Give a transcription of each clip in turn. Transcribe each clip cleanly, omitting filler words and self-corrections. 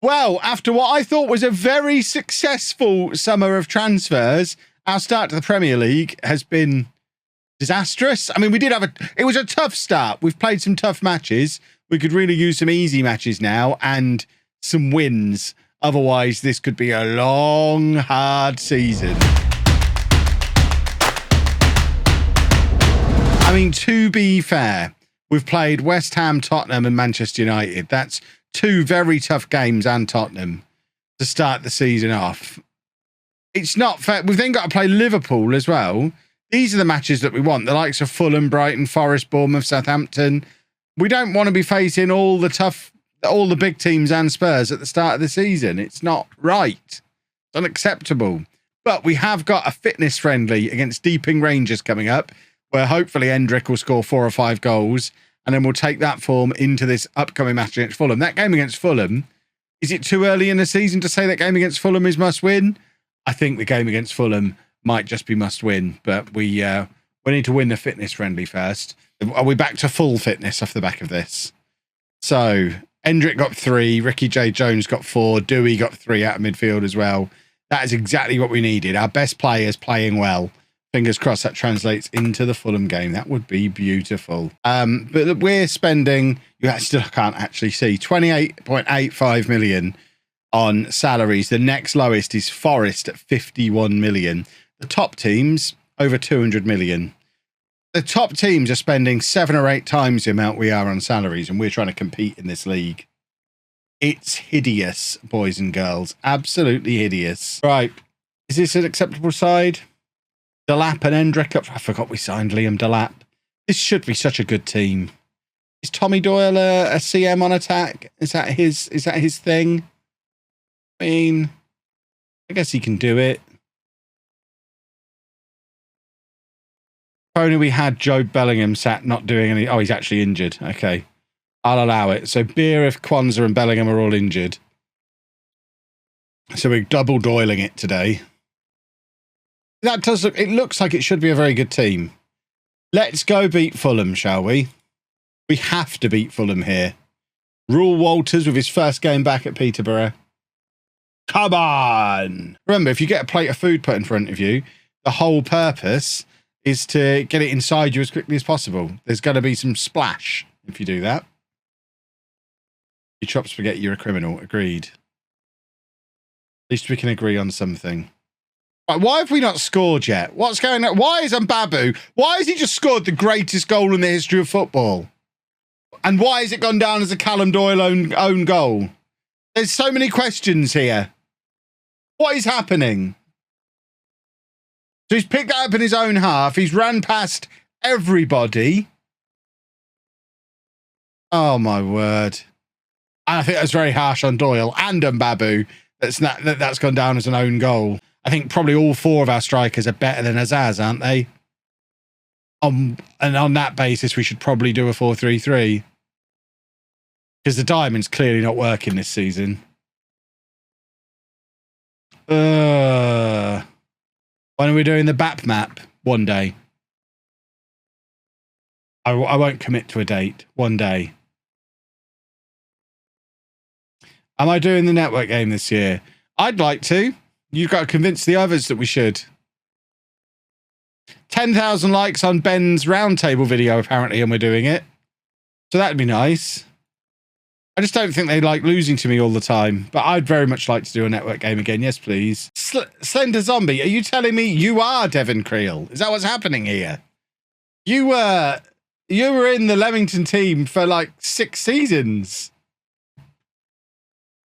Well, after what I thought was a very successful summer of transfers, our start to the Premier League has been disastrous. I mean, it was a tough start. We've played some tough matches. We could really use some easy matches now and some wins. Otherwise, this could be a long, hard season. I mean, to be fair, we've played West Ham, Tottenham and Manchester United. That's two very tough games and Tottenham to start the season off. It's not fair. We've then got to play Liverpool as well. These are the matches that we want. The likes of Fulham, Brighton, Forest, Bournemouth, Southampton. We don't want to be facing all the big teams and Spurs at the start of the season. It's not right. It's unacceptable. But we have got a fitness friendly against Deeping Rangers coming up, where hopefully Hendrick will score 4 or 5 goals, and then we'll take that form into this upcoming match against Fulham. That game against Fulham, is it too early in the season to say that game against Fulham is must win? I think the game against Fulham might just be must win, but we need to win the fitness friendly first. Are we back to full fitness off the back of this? So Hendrick got 3, Ricky J. Jones got 4, Dewey got 3 out of midfield as well. That is exactly what we needed. Our best players playing well. Fingers crossed that translates into the Fulham game. That would be beautiful. But we're spending, you still can't actually see, 28.85 million on salaries. The next lowest is Forest at 51 million. The top teams, over 200 million. The top teams are spending 7 or 8 times the amount we are on salaries, and we're trying to compete in this league. It's hideous, boys and girls. Absolutely hideous. Right. Is this an acceptable side? Delap and Hendrick up. I forgot we signed Liam Delap. This should be such a good team. Is Tommy Doyle a CM on attack? Is that his thing? I mean, I guess he can do it. If only we had Joe Bellingham sat not doing any. Oh, he's actually injured. Okay. I'll allow it. So Beer, Kwanzaa and Bellingham are all injured. So we're double doiling it today. That does look, it looks like it should be a very good team. Let's go beat Fulham, shall we? We have to beat Fulham here. Rule Walters with his first game back at Peterborough. Come on! Remember, if you get a plate of food put in front of you, the whole purpose is to get it inside you as quickly as possible. There's going to be some splash if you do that. You chop spaghetti, you're a criminal. Agreed. At least we can agree on something. Right, why have we not scored yet? What's going on? Why is Mbabu? Why has he just scored the greatest goal in the history of football? And why has it gone down as a Callum Doyle own goal? There's so many questions here. What is happening? So he's picked that up in his own half. He's ran past everybody. Oh, my word. I think that's very harsh on Doyle and Mbabu. That's gone down as an own goal. I think probably all 4 of our strikers are better than Azaz, aren't they? And on that basis, we should probably do a 4-3-3. Because the diamond's clearly not working this season. When are we doing the BAP map? One day. I won't commit to a date. One day. Am I doing the network game this year? I'd like to. You've got to convince the others that we should. 10,000 likes on Ben's roundtable video, apparently, and we're doing it. So that'd be nice. I just don't think they like losing to me all the time. But I'd very much like to do a network game again. Yes, please. Slender Zombie, are you telling me you are Devon Creel? Is that what's happening here? You were in the Leamington team for like 6 seasons.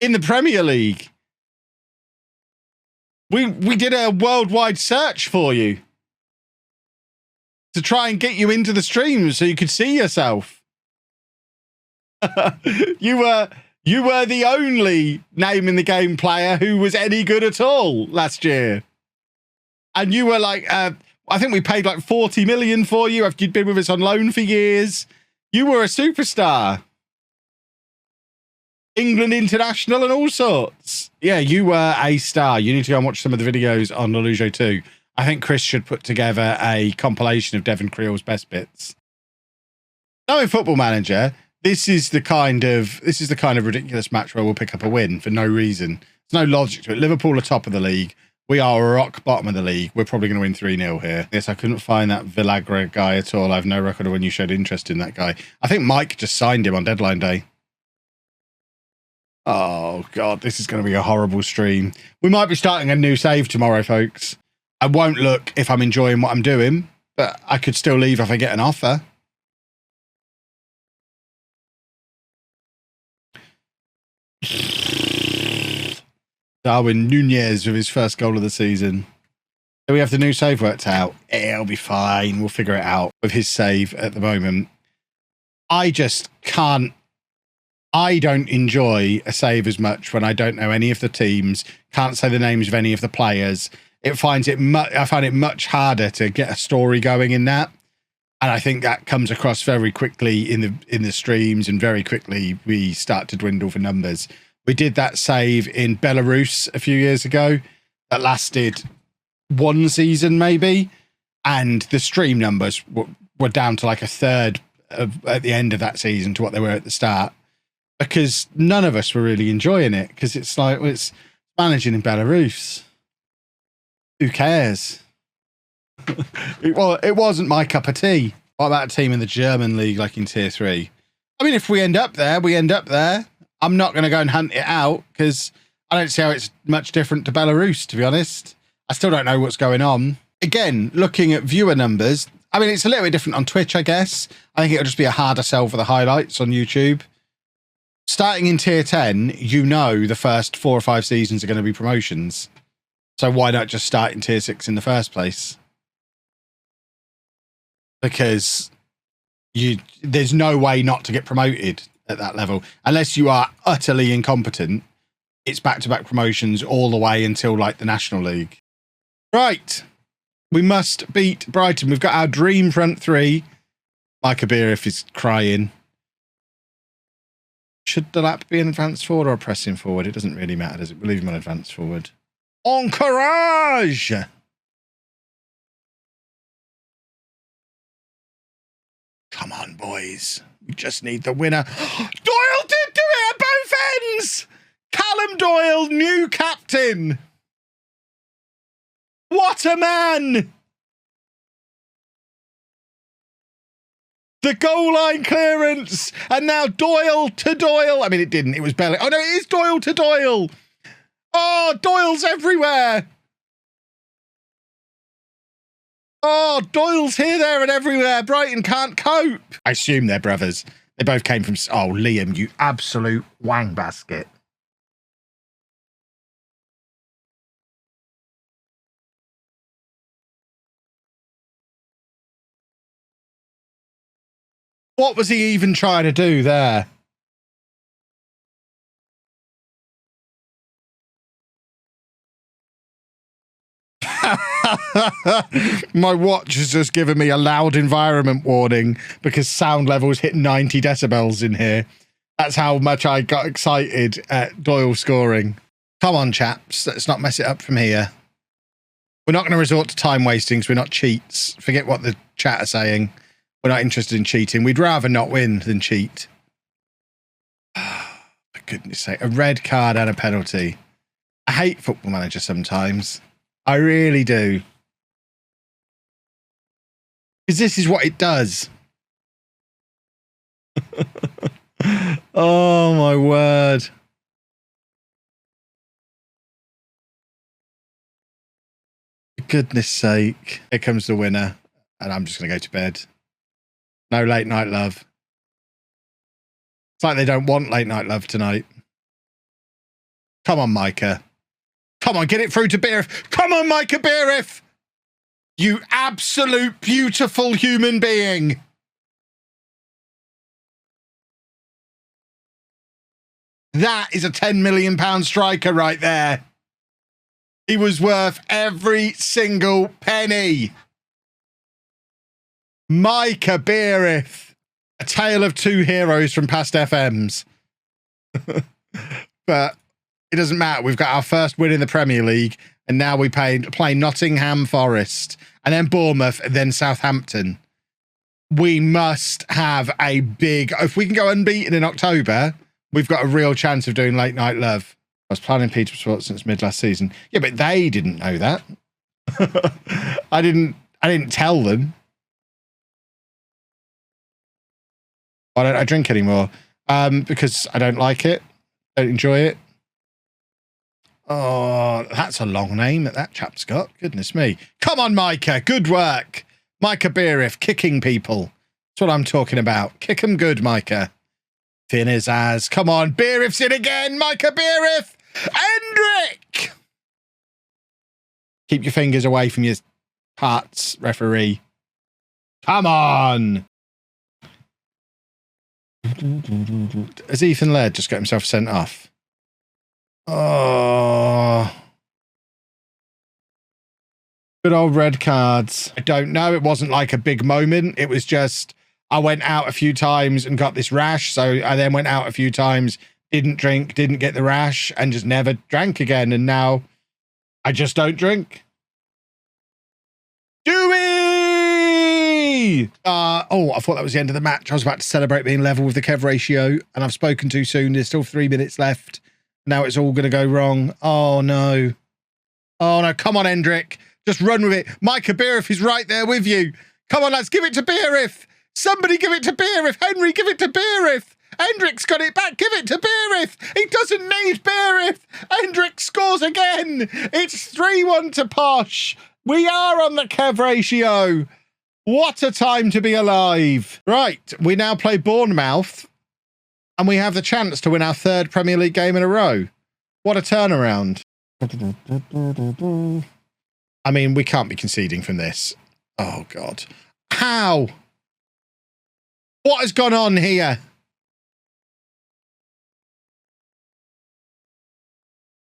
In the Premier League. We did a worldwide search for you to try and get you into the stream so you could see yourself. You were the only name in the game player who was any good at all last year. And you were like, I think we paid like 40 million for you after you'd been with us on loan for years. You were a superstar. England international and all sorts. Yeah, you were a star. You need to go and watch some of the videos on LOLLUJO too. I think Chris should put together a compilation of Devon Creel's best bits. Knowing Football Manager, This is the kind of ridiculous match where we'll pick up a win for no reason. There's no logic to it. Liverpool are top of the league. We are rock bottom of the league. We're probably going to win 3-0 here. Yes, I couldn't find that Villagra guy at all. I have no record of when you showed interest in that guy. I think Mike just signed him on deadline day. Oh, God, this is going to be a horrible stream. We might be starting a new save tomorrow, folks. I won't look if I'm enjoying what I'm doing, but I could still leave if I get an offer. Darwin Nunez with his first goal of the season. So we have the new save worked out. It'll be fine. We'll figure it out with his save at the moment. I just can't. I don't enjoy a save as much when I don't know any of the teams, can't say the names of any of the players. I find it much harder to get a story going in that. And I think that comes across very quickly in the streams, and very quickly we start to dwindle for numbers. We did that save in Belarus a few years ago that lasted one season maybe, and the stream numbers were down to like a third at the end of that season to what they were at the start, because none of us were really enjoying it, because it's like, it's managing in Belarus. Who cares? It wasn't my cup of tea. What about a team in the German league, like in Tier 3? I mean, if we end up there, we end up there. I'm not going to go and hunt it out, because I don't see how it's much different to Belarus, to be honest. I still don't know what's going on. Again, looking at viewer numbers, I mean, it's a little bit different on Twitch, I guess. I think it'll just be a harder sell for the highlights on YouTube. Starting in Tier 10, you know the first 4 or 5 seasons are going to be promotions. So why not just start in Tier 6 in the first place? Because there's no way not to get promoted at that level. Unless you are utterly incompetent, it's back-to-back promotions all the way until, like, the National League. Right. We must beat Brighton. We've got our dream front three. Micah Beerif is crying. Should the lap be an advance forward or a pressing forward? It doesn't really matter, does it? We'll leave him on advance forward. Encourage! Come on, boys. We just need the winner. Doyle did do it at both ends! Callum Doyle, new captain. What a man! The goal line clearance, and now Doyle to Doyle. I mean, it didn't. It was Belly. Oh, no, it is Doyle to Doyle. Oh, Doyle's everywhere. Oh, Doyle's here, there, and everywhere. Brighton can't cope. I assume they're brothers. They both came from... Oh, Liam, you absolute wang basket. What was he even trying to do there? My watch has just given me a loud environment warning because sound levels hit 90 decibels in here. That's how much I got excited at Doyle scoring. Come on, chaps. Let's not mess it up from here. We're not going to resort to time wasting because we're not cheats. Forget what the chat are saying. We're not interested in cheating. We'd rather not win than cheat. For goodness sake. A red card and a penalty. I hate Football Manager sometimes. I really do. Because this is what it does. Oh, my word. For goodness sake. Here comes the winner. And I'm just going to go to bed. No late night love. It's like they don't want late night love tonight. Come on, Micah. Come on, get it through to Beerif. Come on, Micah Beerif. You absolute beautiful human being. That is a £10 million striker right there. He was worth every single penny. Micah Beerif. A tale of two heroes from past FMs. But it doesn't matter. We've got our first win in the Premier League, and now we play Nottingham Forest, and then Bournemouth, and then Southampton. we must have a big... If we can go unbeaten in October, we've got a real chance of doing Late Night Love. I was planning Peterborough since mid last season. Yeah, but they didn't know that. I didn't tell them. Why don't I drink anymore? Because I don't like it. Don't enjoy it. Oh, that's a long name that chap's got. Goodness me. Come on, Micah. Good work. Micah Beeriff, kicking people. That's what I'm talking about. Kick 'em good, Micah. Thin as as. Come on, Beeriff's in again. Micah Beeriff. Hendrick. Keep your fingers away from your parts, referee. Come on. Has Ethan Laird just got himself sent off? Oh. Good old red cards. I don't know. It wasn't like a big moment. It was just, I went out a few times and got this rash. So I then went out a few times, didn't drink, didn't get the rash, and just never drank again. And now I just don't drink. Dewey! Oh, I thought that was the end of the match. I was about to celebrate being level with the Kev ratio, and I've spoken too soon. There's still 3 minutes left. Now it's all going to go wrong. Oh, no. Oh, no. Come on, Hendrick. Just run with it. Micah Beeriff is right there with you. Come on, lads. Give it to Beeriff. Somebody give it to Beeriff. Henry, give it to Beeriff. Hendrick's got it back. Give it to Beeriff. He doesn't need Beeriff. Hendrick scores again. It's 3-1 to Posh. We are on the Kev ratio. What a time to be alive. Right, we now play Bournemouth, and we have the chance to win our 3rd Premier League game in a row. What a turnaround. I mean, we can't be conceding from this. Oh, God. How? What has gone on here?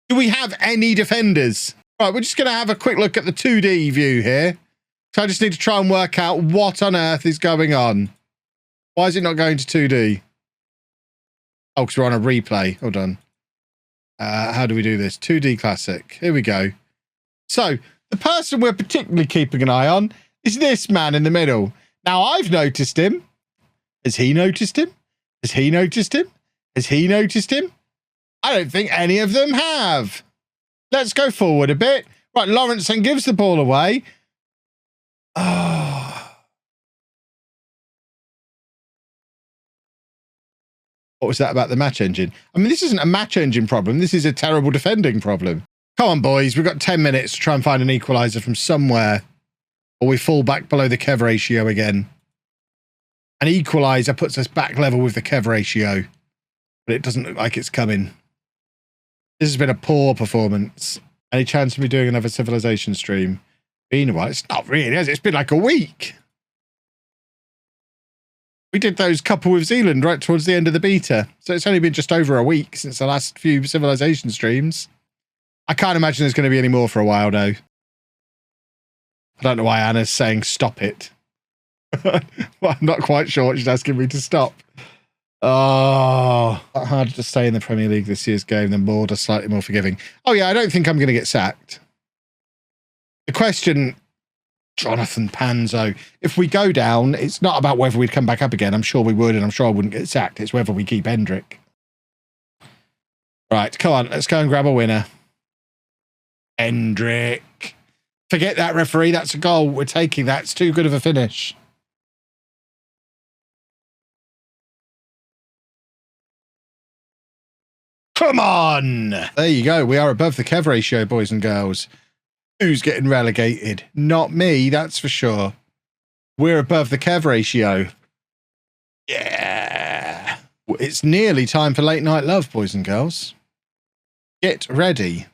Do we have any defenders? Right, we're just going to have a quick look at the 2D view here. So I just need to try and work out what on earth is going on. Why is it not going to 2D? Oh, because we're on a replay. Hold on. How do we do this? 2D Classic. Here we go. So the person we're particularly keeping an eye on is this man in the middle. Now, I've noticed him. Has he noticed him? Has he noticed him? Has he noticed him? I don't think any of them have. Let's go forward a bit. Right, Lawrenson gives the ball away. Oh. What was that about the match engine? I mean, this isn't a match engine problem. This is a terrible defending problem. Come on, boys. We've got 10 minutes to try and find an equaliser from somewhere, or we fall back below the Kev ratio again. An equaliser puts us back level with the Kev ratio, but it doesn't look like it's coming. This has been a poor performance. Any chance of me doing another Civilization stream? Been a while. It's not really, has it? It's been like a week. We did those couple with Zealand right towards the end of the beta. So it's only been just over a week since the last few Civilization streams. I can't imagine there's going to be any more for a while, though. I don't know why Anna's saying stop it. Well, I'm not quite sure what she's asking me to stop. Oh, harder to stay in the Premier League this year's game than bored or slightly more forgiving. Oh, yeah, I don't think I'm going to get sacked. The question, Jonathan Panzo, if we go down, it's not about whether we'd come back up again. I'm sure we would, and I'm sure I wouldn't get sacked. It's whether we keep Hendrick. Right, come on, let's go and grab a winner. Hendrick. Forget that, referee. That's a goal. We're taking that. It's too good of a finish. Come on. There you go. We are above the Kev ratio, boys and girls. Who's getting relegated? Not me, that's for sure. We're above the Kev ratio. Yeah. It's nearly time for Late Night Love, boys and girls. Get ready.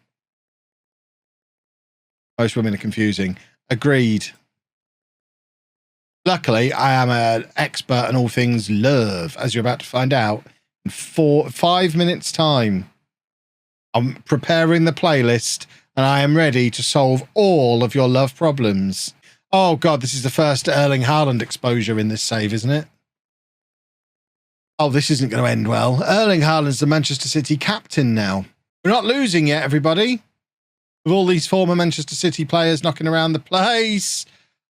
Most women are confusing. Agreed. Luckily, I am an expert on all things love, as you're about to find out in 5 minutes' time. I'm preparing the playlist, and I am ready to solve all of your love problems. Oh, God, this is the first Erling Haaland exposure in this save, isn't it? Oh, this isn't going to end well. Erling Haaland's the Manchester City captain now. We're not losing yet, everybody. With all these former Manchester City players knocking around the place.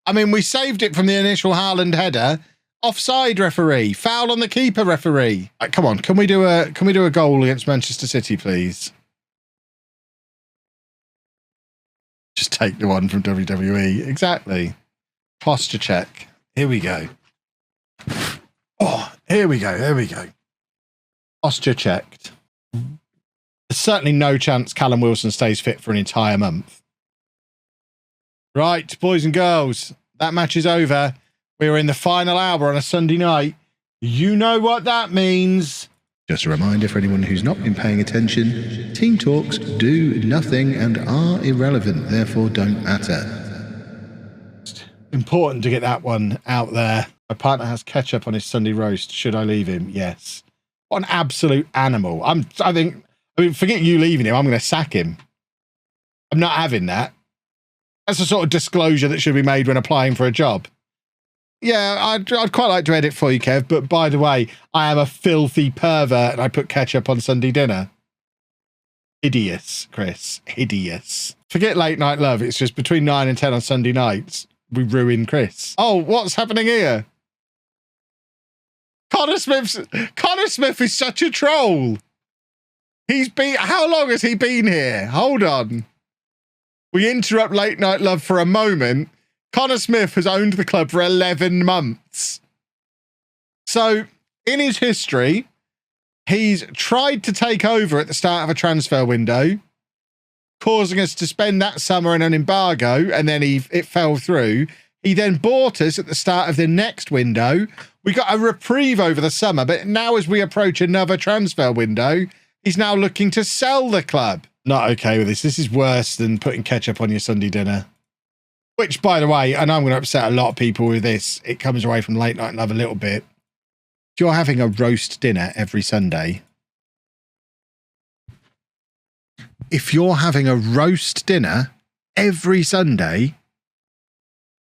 I mean, we saved it from the initial Haaland header, Offside, referee. Foul on the keeper, referee. Right, come on, can we do a goal against Manchester City, please? Just take the one from WWE. Exactly. Posture check. Here we go. Oh, here we go. There we go. Posture checked. There's certainly no chance Callum Wilson stays fit for an entire month. Right, boys and girls, that match is over. We are in the final hour on a Sunday night. You know what that means. Just a reminder for anyone who's not been paying attention, team talks do nothing and are irrelevant, therefore don't matter. It's important to get that one out there. My partner has ketchup on his Sunday roast. Should I leave him? Yes. What an absolute animal. I mean, forget you leaving him. I'm going to sack him. I'm not having that. That's the sort of disclosure that should be made when applying for a job. Yeah, I'd quite like to edit for you, Kev, but by the way, I am a filthy pervert and I put ketchup on Sunday dinner. Hideous, Chris. Hideous. Forget late night love. It's just between 9 and 10 on Sunday nights, we ruin Chris. Oh, what's happening here? Connor Smith is such a troll. How long has he been here? Hold on. We interrupt late night love for a moment. Connor Smith has owned the club for 11 months. So, in his history, he's tried to take over at the start of a transfer window, causing us to spend that summer in an embargo, and then it fell through. He then bought us at the start of the next window. We got a reprieve over the summer, but now as we approach another transfer window, he's now looking to sell the club. Not okay with this. This is worse than putting ketchup on your Sunday dinner. Which, by the way, I know I'm going to upset a lot of people with this. It comes away from late night love a little bit. If you're having a roast dinner every Sunday,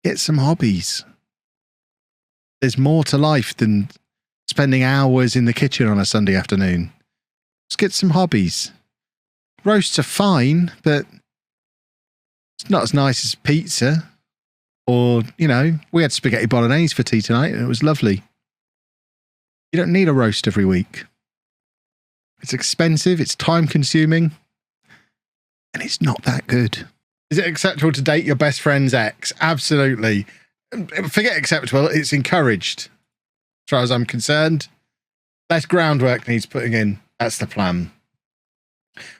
get some hobbies. There's more to life than spending hours in the kitchen on a Sunday afternoon. Just get some hobbies. Roasts are fine, but it's not as nice as pizza. Or, you know, we had spaghetti bolognese for tea tonight and it was lovely. You don't need a roast every week. It's expensive, it's time consuming, and it's not that good. Is it acceptable to date your best friend's ex? Absolutely. Forget acceptable, it's encouraged. As far as I'm concerned. Less groundwork needs putting in. That's the plan.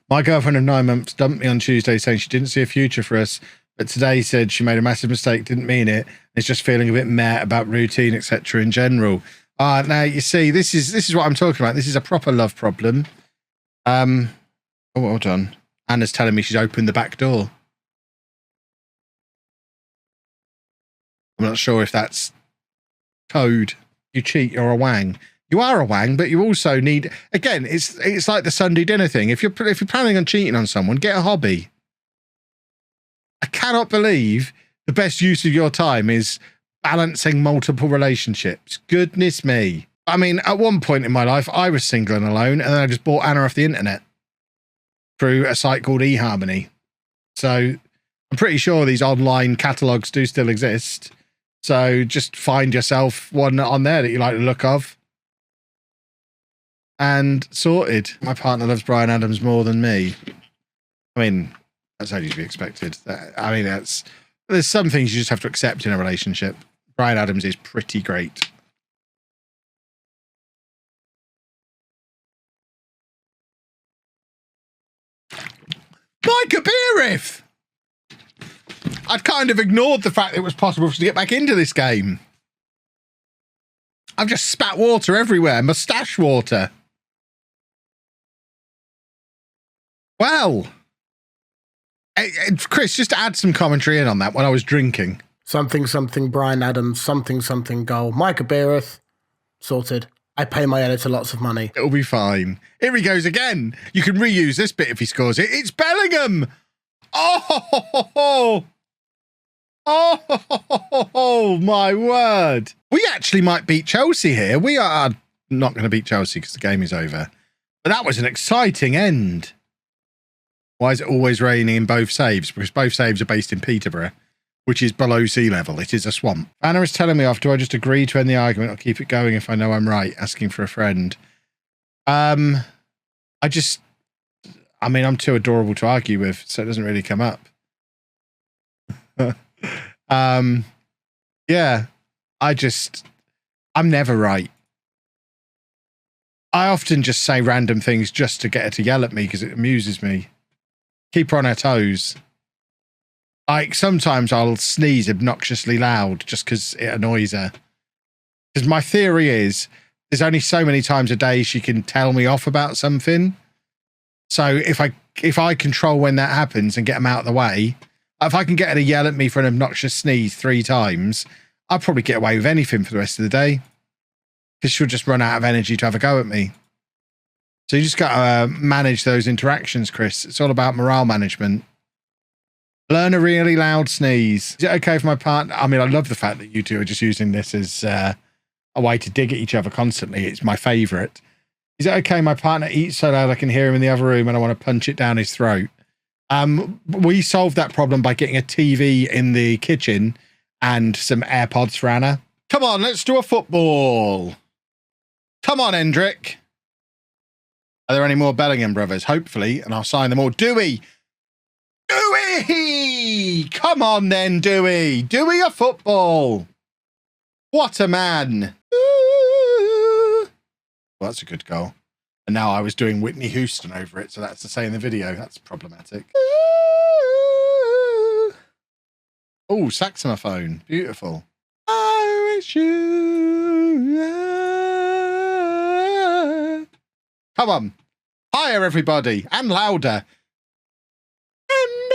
My girlfriend of 9 months dumped me on Tuesday saying she didn't see a future for us, but today said she made a massive mistake, didn't mean it. It's just feeling a bit meh about routine, etc. in general. Now, you see, this is what I'm talking about. This is a proper love problem. Oh, hold on. Anna's telling me she's opened the back door. I'm not sure if that's code. You cheat, you're a wang. You are a wang, but you also need, again, it's like the Sunday dinner thing. If you're planning on cheating on someone, get a hobby. I cannot believe the best use of your time is balancing multiple relationships. Goodness me. I mean, at one point in my life, I was single and alone, and then I just bought Anna off the internet through a site called eHarmony. So I'm pretty sure these online catalogues do still exist. So just find yourself one on there that you like the look of. And sorted. My partner loves Bryan Adams more than me. I mean, that's only to be expected. I mean, there's some things you just have to accept in a relationship. Bryan Adams is pretty great. Micah Beerif! I'd kind of ignored the fact that it was possible for us to get back into this game. I've just spat water everywhere. Moustache water. Well, Chris, just to add some commentary in on that when I was drinking. Something, Bryan Adams, something, goal. Micah Beerif, sorted. I pay my editor lots of money. It'll be fine. Here he goes again. You can reuse this bit if he scores it. It's Bellingham. Oh, my word. We actually might beat Chelsea here. We are not going to beat Chelsea because the game is over. But that was an exciting end. Why is it always raining in both saves? Because both saves are based in Peterborough. which is below sea level. It is a swamp. Anna is telling me off. Do I just agree to end the argument or keep it going if I know I'm right? Asking for a friend. I'm too adorable to argue with, so it doesn't really come up. Yeah, I'm never right. I often just say random things just to get her to yell at me because it amuses me. Keep her on her toes. Like, sometimes I'll sneeze obnoxiously loud just because it annoys her. Because my theory is there's only so many times a day she can tell me off about something. So if I control when that happens and get them out of the way, if I can get her to yell at me for an obnoxious sneeze 3 times, I'll probably get away with anything for the rest of the day. Because she'll just run out of energy to have a go at me. So you just got to manage those interactions, Chris. It's all about morale management. Learn a really loud sneeze. Is it okay for my partner? I mean, I love the fact that you two are just using this as a way to dig at each other constantly. It's my favourite. Is it okay my partner eats so loud I can hear him in the other room and I want to punch it down his throat? We solved that problem by getting a TV in the kitchen and some AirPods for Anna. Come on, let's do a football. Come on, Hendrik. Are there any more Bellingham brothers? Hopefully, and I'll sign them all. Dewey! Dewey! Come on then, Dewey. Dewey a football. What a man. Well, that's a good goal. And now I was doing Whitney Houston over it, so that's to say in the video. That's problematic. Oh, saxophone. Beautiful. I wish you... Come on. Higher, everybody. And louder. And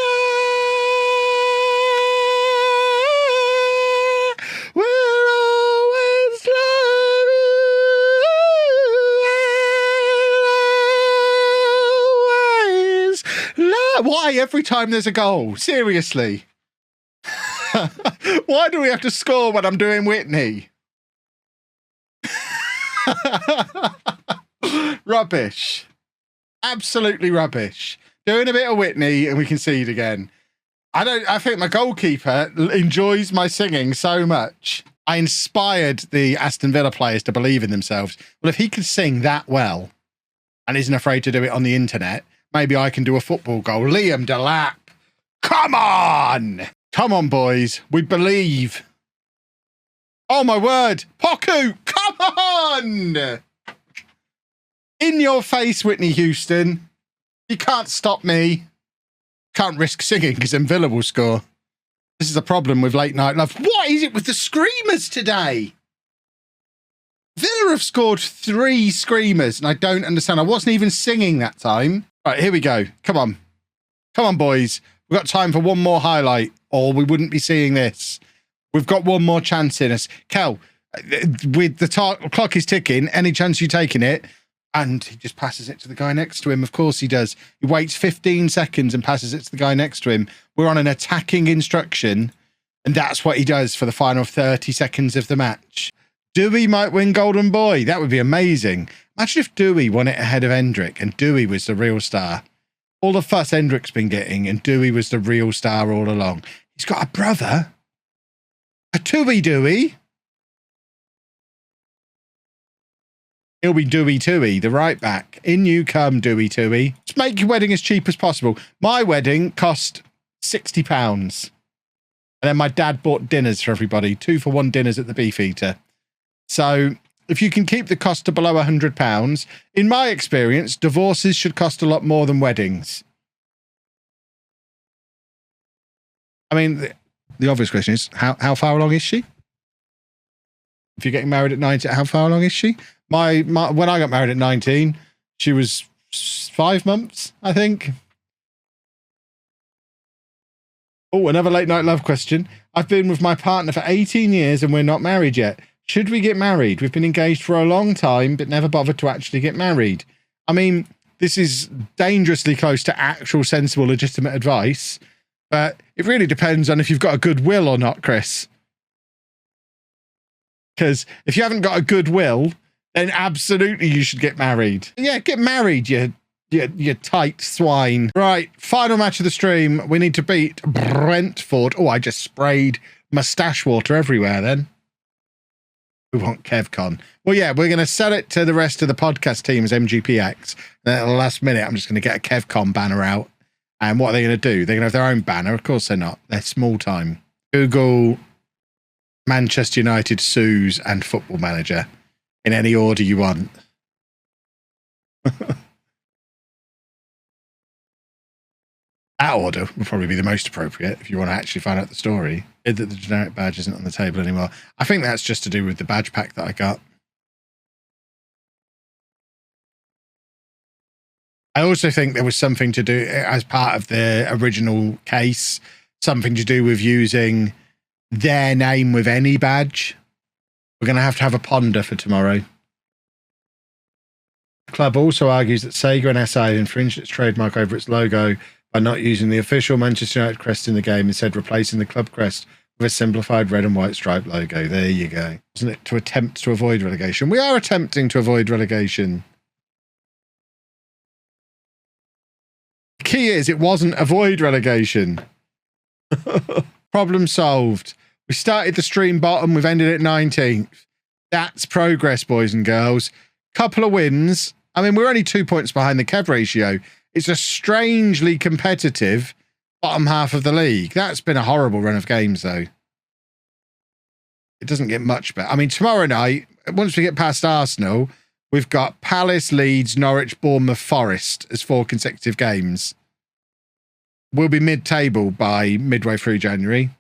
I will always love you. Why every time there's a goal? Seriously. Why do we have to score when I'm doing Whitney? Rubbish. Absolutely rubbish. Doing a bit of Whitney and we concede again. I think my goalkeeper enjoys my singing so much. I inspired the Aston Villa players to believe in themselves. Well, if he can sing that well and isn't afraid to do it on the internet, maybe I can do a football goal. Liam Delap. Come on. Come on, boys. We believe. Oh, my word. Poku. Come on. In your face, Whitney Houston. You can't stop me. Can't risk singing because then Villa will score. This is a problem with Late Night Love. What is it with the screamers today? Villa have scored 3 screamers and I don't understand. I wasn't even singing that time. Right, here we go. Come on. Come on, boys. We've got time for one more highlight or we wouldn't be seeing this. We've got one more chance in us. Kel, with the clock is ticking, any chance you taking it? And he just passes it to the guy next to him. Of course he does. He waits 15 seconds and passes it to the guy next to him. We're on an attacking instruction, and that's what he does for the final 30 seconds of the match. Dewey might win Golden Boy. That would be amazing. Imagine if Dewey won it ahead of Hendrik, and Dewey was the real star. All the fuss Hendrik's been getting, and Dewey was the real star all along. He's got a brother. A Dewey. He'll be Dewey Tooey, the right back. In you come, Dewey Tooey. Just make your wedding as cheap as possible. My wedding cost £60. And then my dad bought dinners for everybody. 2-for-1 dinners at the Beefeater. So if you can keep the cost to below £100, in my experience, divorces should cost a lot more than weddings. I mean, the obvious question is, how far along is she? If you're getting married at 19, how far along is she? My when I got married at 19, she was 5 months, I think. Oh, another Late Night Love question. I've been with my partner for 18 years and we're not married yet. Should we get married? We've been engaged for a long time, but never bothered to actually get married. I mean, this is dangerously close to actual sensible, legitimate advice, but it really depends on if you've got a good will or not, Chris. Because if you haven't got a good will, then absolutely you should get married. Yeah, get married, you You tight swine. Right, final match of the stream. We need to beat Brentford. Oh, I just sprayed mustache water everywhere then. We want KevCon. Well, yeah, we're going to sell it to the rest of the podcast team as MGPX. Then at the last minute, I'm just going to get a KevCon banner out. And what are they going to do? They're going to have their own banner. Of course they're not. They're small time. Google Manchester United Sues and Football Manager in any order you want. That order would probably be the most appropriate if you want to actually find out the story. That the generic badge isn't on the table anymore. I think that's just to do with the badge pack that I got. I also think there was something to do as part of the original case, something to do with using their name with any badge. We're going to have a ponder for tomorrow. The club also argues that Sega and SI infringed its trademark over its logo by not using the official Manchester United crest in the game, instead replacing the club crest with a simplified red and white striped logo. There you go. Wasn't it to attempt to avoid relegation? We are attempting to avoid relegation. The key is it wasn't avoid relegation. Problem solved. We started the stream bottom. We've ended at 19th. That's progress, boys and girls. Couple of wins. I mean, we're only 2 points behind the Kev ratio. It's a strangely competitive bottom half of the league. That's been a horrible run of games, though. It doesn't get much better. I mean, tomorrow night, once we get past Arsenal, we've got Palace, Leeds, Norwich, Bournemouth, Forest as 4 consecutive games. We'll be mid-table by midway through January.